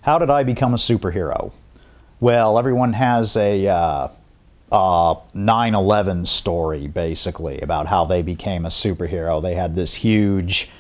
How did I become a superhero? Well, everyone has a 9/11 story, basically, about how they became a superhero. They had this huge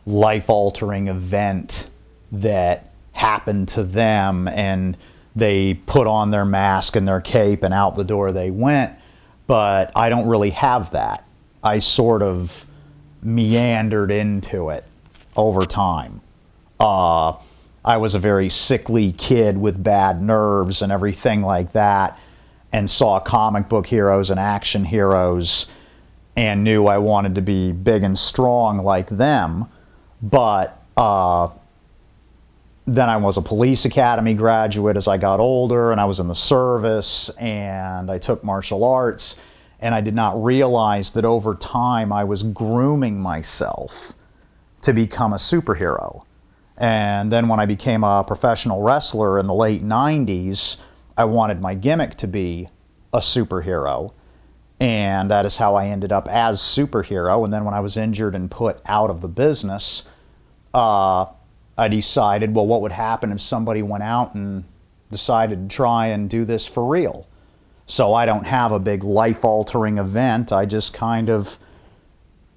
life-altering event that happened to them, and they put on their mask and their cape, and out the door they went. But I don't really have that. I sort of meandered into it over time. I was a very sickly kid with bad nerves and everything like that, and saw comic book heroes and action heroes and knew I wanted to be big and strong like them. But then I was a police academy graduate as I got older, and I was in the service, and I took martial arts, and I did not realize that over time I was grooming myself to become a superhero. And then when I became a professional wrestler in the late 90s, I wanted my gimmick to be a superhero. And that is how I ended up as superhero. And then when I was injured and put out of the business, I decided, well, what would happen if somebody went out and decided to try and do this for real? So I don't have a big life-altering event. I just kind of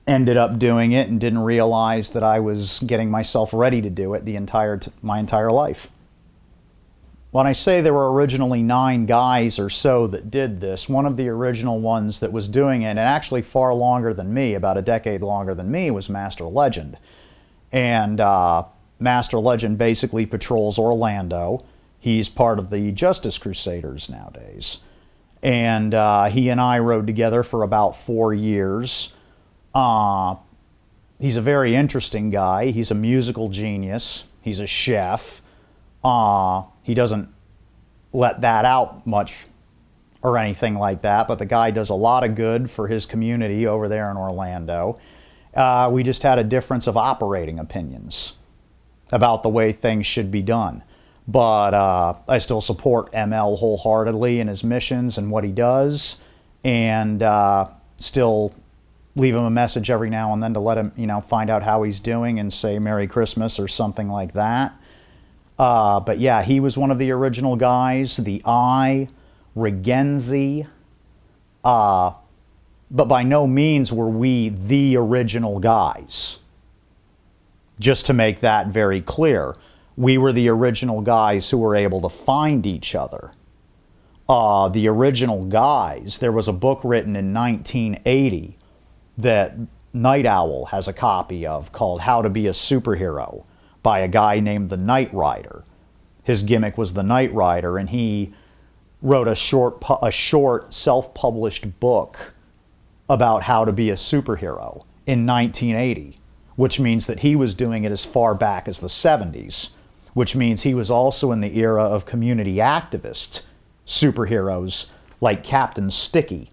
ended up doing it and didn't realize that I was getting myself ready to do it my entire life. When I say there were originally 9 guys or so that did this, one of the original ones that was doing it, and actually far longer than me, about a decade longer than me, was Master Legend. And Master Legend basically patrols Orlando. He's part of the Justice Crusaders nowadays. And he and I rode together for about 4 years. He's a very interesting guy. He's a musical genius. He's a chef. He doesn't let that out much or anything like that, but the guy does a lot of good for his community over there in Orlando. We just had a difference of operating opinions about the way things should be done. But I still support ML wholeheartedly in his missions and what he does, and still leave him a message every now and then to let him, find out how he's doing and say Merry Christmas or something like that. But yeah, he was one of the original guys. The Eye, Regenzi. But by no means were we the original guys. Just to make that very clear. We were the original guys who were able to find each other. The original guys, there was a book written in 1980 that Night Owl has a copy of called How to Be a Superhero by a guy named the Knight Rider. His gimmick was the Knight Rider, and he wrote a short self-published book about how to be a superhero in 1980, which means that he was doing it as far back as the 70s, which means he was also in the era of community activist superheroes like Captain Sticky.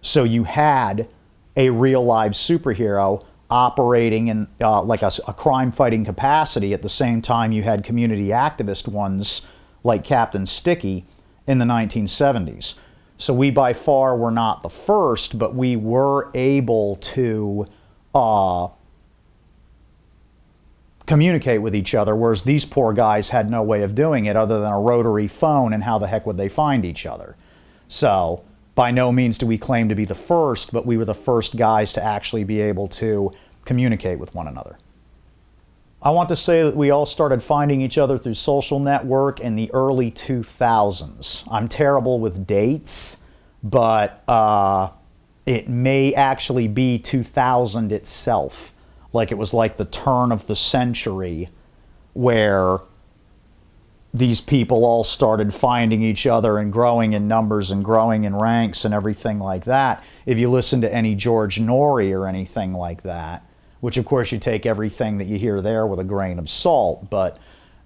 So you had a real live superhero operating in like a crime-fighting capacity. At the same time, you had community activist ones like Captain Sticky in the 1970s. So we by far were not the first, but we were able to communicate with each other, whereas these poor guys had no way of doing it other than a rotary phone, and how the heck would they find each other? So by no means do we claim to be the first, but we were the first guys to actually be able to communicate with one another. I want to say that we all started finding each other through social network in the early 2000s. I'm terrible with dates, but it may actually be 2000 itself. Like it was like the turn of the century where these people all started finding each other and growing in numbers and growing in ranks and everything like that. If you listen to any George Norrie or anything like that, which of course you take everything that you hear there with a grain of salt, but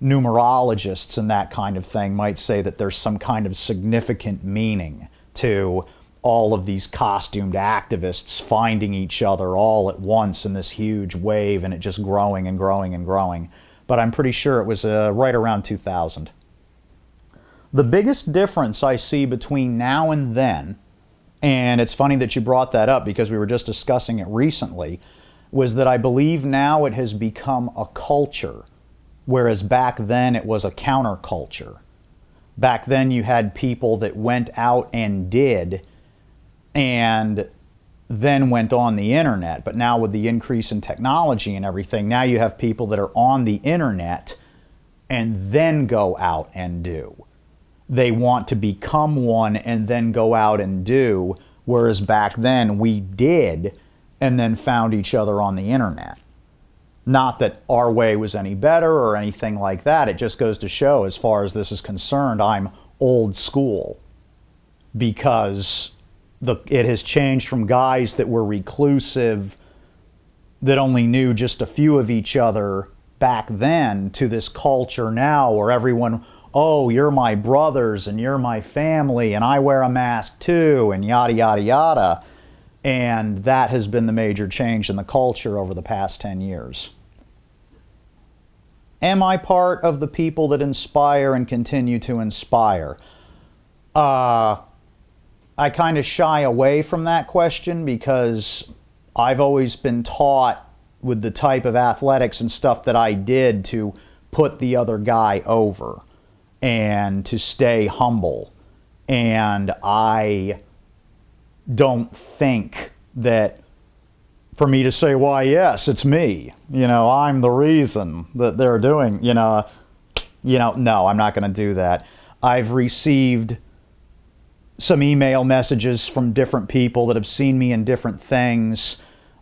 numerologists and that kind of thing might say that there's some kind of significant meaning to all of these costumed activists finding each other all at once in this huge wave, and it just growing and growing and growing. But I'm pretty sure it was right around 2000. The biggest difference I see between now and then, and it's funny that you brought that up because we were just discussing it recently, was that I believe now it has become a culture Whereas back then it was a counterculture. Back then you had people that went out and did, and then went on the internet. But now with the increase in technology and everything, now you have people that are on the internet and then go out and do. They want to become one and then go out and do, whereas back then we did and then found each other on the internet. Not that our way was any better or anything like that. It just goes to show, as far as this is concerned, I'm old school, because it has changed from guys that were reclusive, that only knew just a few of each other back then, to this culture now where everyone, oh, you're my brothers and you're my family and I wear a mask too, and yada, yada, yada. And that has been the major change in the culture over the past 10 years. Am I part of the people that inspire and continue to inspire? I kind of shy away from that question, because I've always been taught, with the type of athletics and stuff that I did, to put the other guy over and to stay humble. And I don't think that for me to say, why, yes, it's me, I'm the reason that they're doing, no, I'm not going to do that. I've received some email messages from different people that have seen me in different things.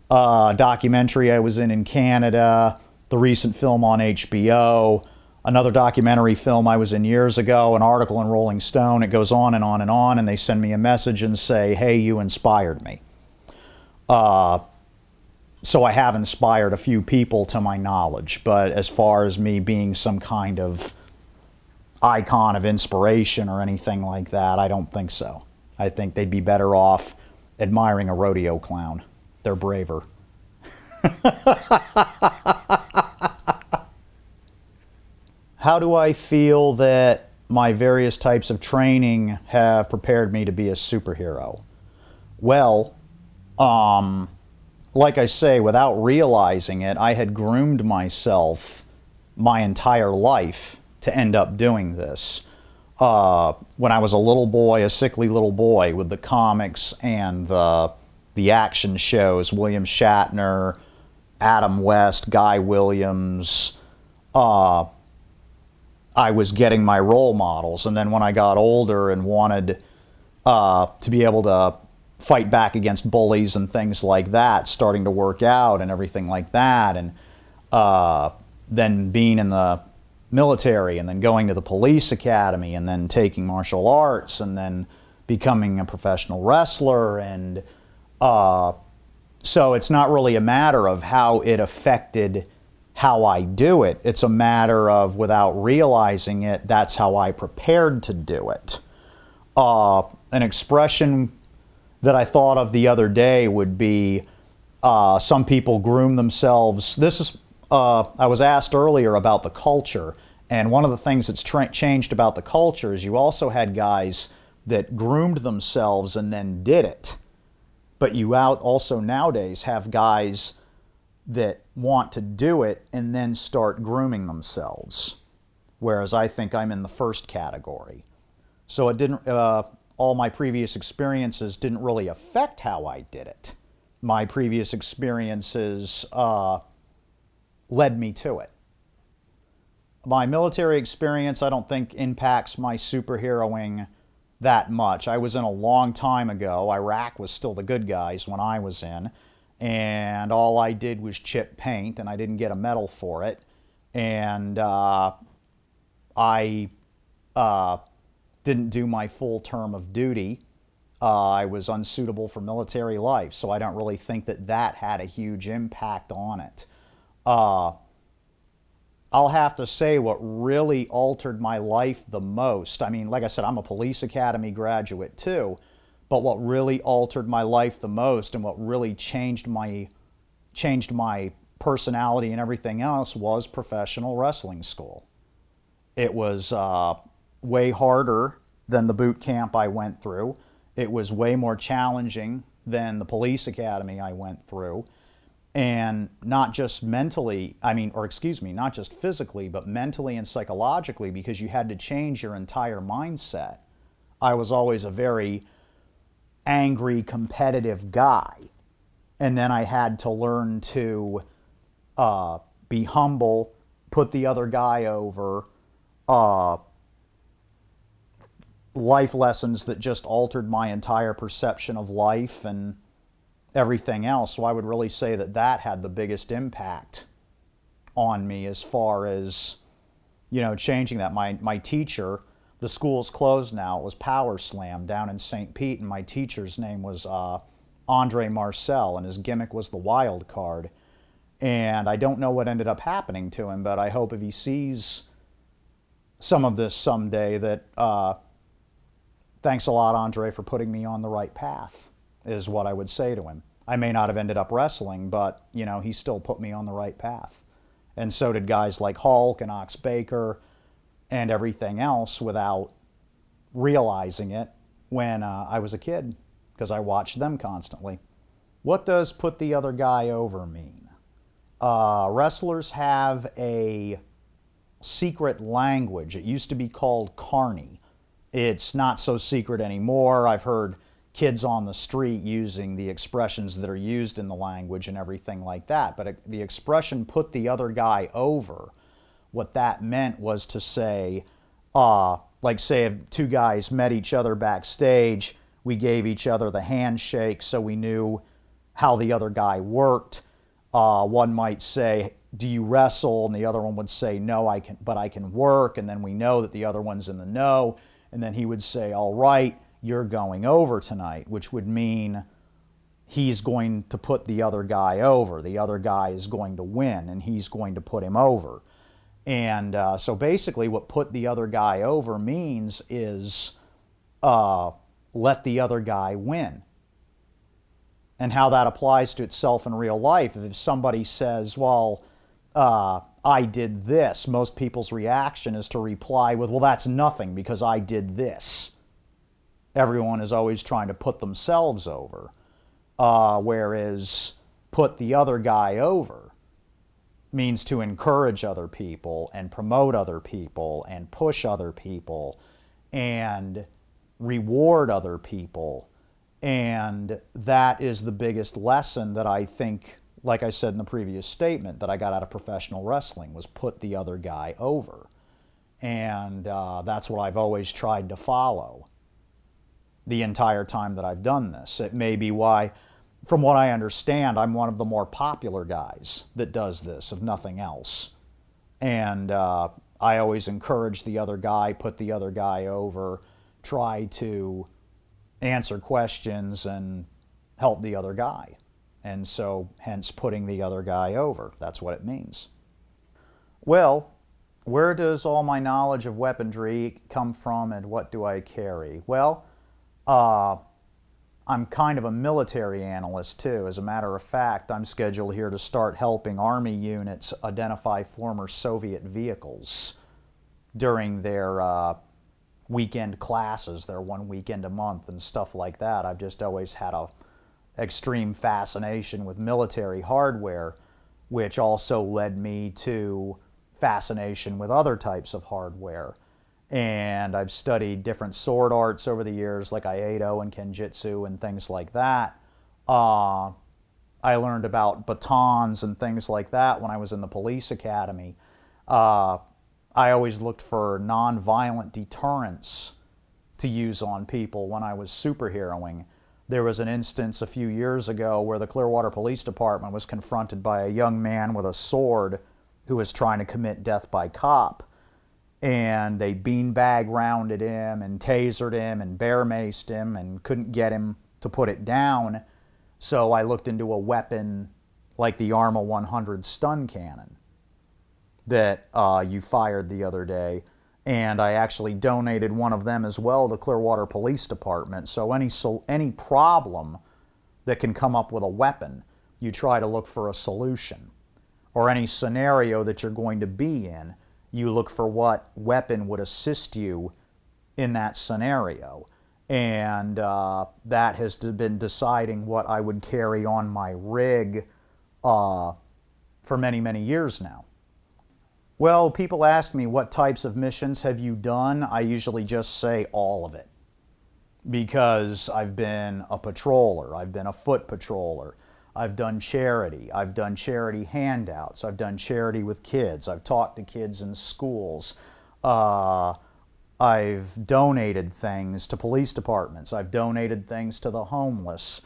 Documentary I was in Canada, the recent film on HBO, another documentary film I was in years ago, an article in Rolling Stone. It goes on and on and on, and they send me a message and say, hey, you inspired me. So I have inspired a few people to my knowledge, but as far as me being some kind of icon of inspiration or anything like that, I don't think so. I think they'd be better off admiring a rodeo clown. They're braver. How do I feel that my various types of training have prepared me to be a superhero? Well, like I say, without realizing it, I had groomed myself my entire life to end up doing this. When I was a little boy, a sickly little boy, with the comics and the action shows, William Shatner, Adam West, Guy Williams, I was getting my role models. And then when I got older and wanted to be able to fight back against bullies and things like that, starting to work out and everything like that, and then being in the military, and then going to the police academy, and then taking martial arts, and then becoming a professional wrestler. And so it's not really a matter of how it affected how I do it. It's a matter of, without realizing it, that's how I prepared to do it. An expression that I thought of the other day would be, some people groom themselves. I was asked earlier about the culture, and one of the things that's changed about the culture is you also had guys that groomed themselves and then did it. But you also nowadays have guys that want to do it and then start grooming themselves. Whereas I think I'm in the first category. So it didn't, all my previous experiences didn't really affect how I did it. My previous experiences led me to it. My military experience, I don't think, impacts my superheroing that much. I was in a long time ago. Iraq was still the good guys when I was in, and all I did was chip paint, and I didn't get a medal for it. And I didn't do my full term of duty. I was unsuitable for military life, so I don't really think that that had a huge impact on it. I'll have to say what really altered my life the most, I mean, like I said, I'm a police academy graduate too, but what really altered my life the most and what really changed my personality and everything else was professional wrestling school. It was way harder than the boot camp I went through. It was way more challenging than the police academy I went through. And not just mentally, or excuse me, not just physically, but mentally and psychologically, because you had to change your entire mindset. I was always a very angry, competitive guy. And then I had to learn to be humble, put the other guy over, uh, life lessons that just altered my entire perception of life and everything else. So I would really say that that had the biggest impact on me as far as, changing that. My teacher, the school's closed now, it was Power Slam down in St. Pete, and my teacher's name was Andre Marcel, and his gimmick was the wild card. And I don't know what ended up happening to him, but I hope if he sees some of this someday that thanks a lot, Andre, for putting me on the right path, is what I would say to him. I may not have ended up wrestling, but, he still put me on the right path. And so did guys like Hulk and Ox Baker and everything else without realizing it when I was a kid, because I watched them constantly. What does put the other guy over mean? Wrestlers have a secret language. It used to be called Carney. It's not so secret anymore. I've heard kids on the street using the expressions that are used in the language and everything like that. But the expression put the other guy over, what that meant was to say, like say if two guys met each other backstage, we gave each other the handshake so we knew how the other guy worked. One might say, do you wrestle? And the other one would say, no, but I can work. And then we know that the other one's in the know. And then he would say, all right, you're going over tonight, which would mean he's going to put the other guy over. The other guy is going to win, and he's going to put him over. And so basically what put the other guy over means is let the other guy win. And how that applies to itself in real life. If somebody says, well, I did this, most people's reaction is to reply with, well, that's nothing because I did this. Everyone is always trying to put themselves over. Whereas put the other guy over means to encourage other people and promote other people and push other people and reward other people. And that is the biggest lesson that I think, like I said in the previous statement, that I got out of professional wrestling, was put the other guy over. And that's what I've always tried to follow the entire time that I've done this. It may be why, from what I understand, I'm one of the more popular guys that does this, if nothing else. And I always encourage the other guy, put the other guy over, try to answer questions and help the other guy. And so, hence putting the other guy over. That's what it means. Well, where does all my knowledge of weaponry come from, and what do I carry? Well, I'm kind of a military analyst too. As a matter of fact, I'm scheduled here to start helping Army units identify former Soviet vehicles during their weekend classes, their 1 weekend a month and stuff like that. I've just always had a extreme fascination with military hardware, which also led me to fascination with other types of hardware. And I've studied different sword arts over the years, like Aikido and Kenjutsu and things like that. I learned about batons and things like that when I was in the police academy. I always looked for non-violent deterrents to use on people when I was superheroing. There was an instance a few years ago where the Clearwater Police Department was confronted by a young man with a sword who was trying to commit death by cop. And they beanbag rounded him and tasered him and bear maced him and couldn't get him to put it down. So I looked into a weapon like the Arma 100 stun cannon that you fired the other day. And I actually donated one of them as well to Clearwater Police Department. So any problem that can come up with a weapon, you try to look for a solution. Or any scenario that you're going to be in, you look for what weapon would assist you in that scenario. And that has been deciding what I would carry on my rig for many, many years now. Well, people ask me, what types of missions have you done? I usually just say all of it, because I've been a patroller, I've been a foot patroller, I've done charity handouts, I've done charity with kids, I've talked to kids in schools, I've donated things to police departments, I've donated things to the homeless,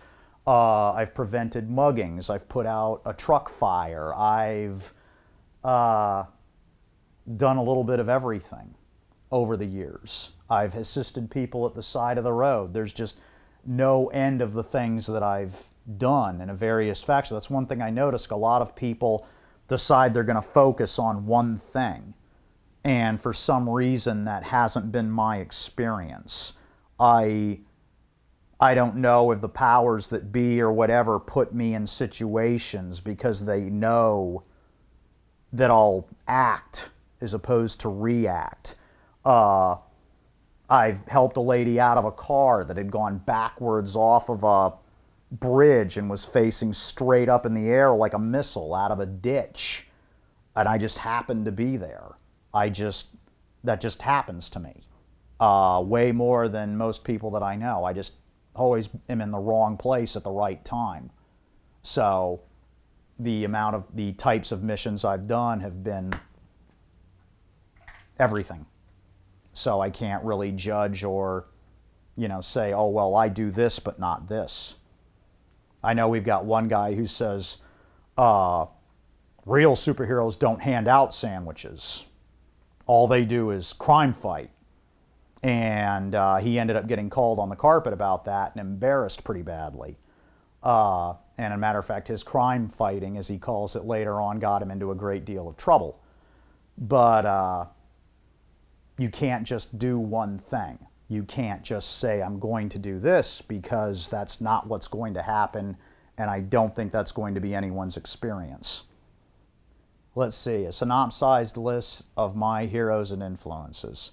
I've prevented muggings, I've put out a truck fire, I've done a little bit of everything over the years. I've assisted people at the side of the road. There's just no end of the things that I've done in a various factions. That's one thing I noticed. A lot of people decide they're going to focus on one thing. And for some reason, that hasn't been my experience. I don't know if the powers that be or whatever put me in situations because they know that I'll act as opposed to react. I've helped a lady out of a car that had gone backwards off of a bridge and was facing straight up in the air like a missile out of a ditch. And I just happened to be there. That just happens to me. Way more than most people that I know. I just always am in the wrong place at the right time. So the types of missions I've done have been everything. So I can't really judge or, say, oh, well, I do this but not this. I know we've got one guy who says real superheroes don't hand out sandwiches. All they do is crime fight. And he ended up getting called on the carpet about that and embarrassed pretty badly. And as a matter of fact, his crime fighting, as he calls it later on, got him into a great deal of trouble. But you can't just do one thing. You can't just say, I'm going to do this, because that's not what's going to happen, and I don't think that's going to be anyone's experience. Let's see, a synopsized list of my heroes and influences.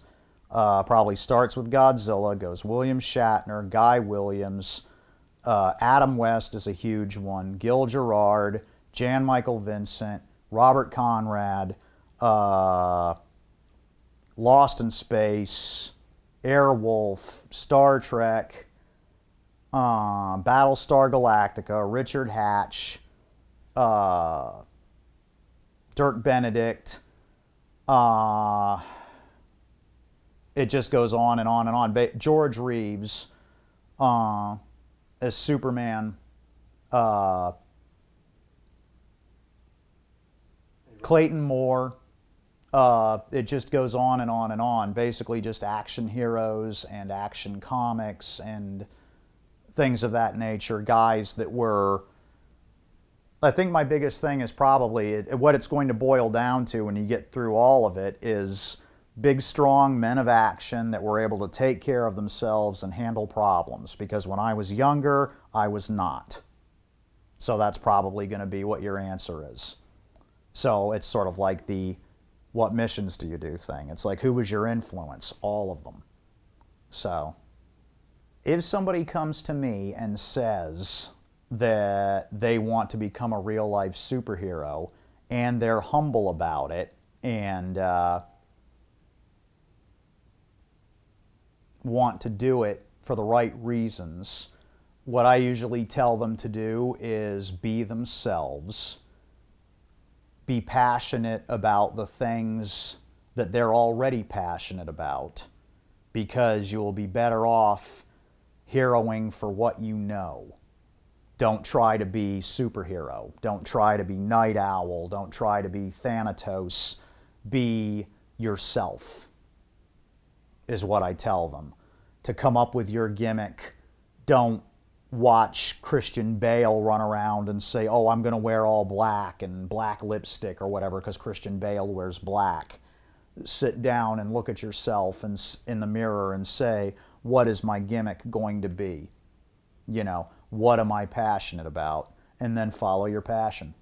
Probably starts with Godzilla, goes William Shatner, Guy Williams, Adam West is a huge one, Gil Gerard, Jan Michael Vincent, Robert Conrad, Lost in Space, Airwolf, Star Trek, Battlestar Galactica, Richard Hatch, Dirk Benedict. It just goes on and on and on. George Reeves as Superman. Clayton Moore. It just goes on and on and on. Basically just action heroes and action comics and things of that nature. Guys that were... I think my biggest thing is probably what it's going to boil down to when you get through all of it is big, strong men of action that were able to take care of themselves and handle problems. Because when I was younger, I was not. So that's probably going to be what your answer is. So it's sort of like the what missions do you do thing. It's like, who was your influence? All of them. So if somebody comes to me and says that they want to become a real-life superhero and they're humble about it and want to do it for the right reasons, what I usually tell them to do is be themselves. Be passionate about the things that they're already passionate about, because you'll be better off heroing for what you know. Don't try to be superhero. Don't try to be Night Owl. Don't try to be Thanatos. Be yourself, is what I tell them. To come up with your gimmick, don't watch Christian Bale run around and say, oh, I'm going to wear all black and black lipstick or whatever because Christian Bale wears black. Sit down and look at yourself in the mirror and say, what is my gimmick going to be? What am I passionate about? And then follow your passion.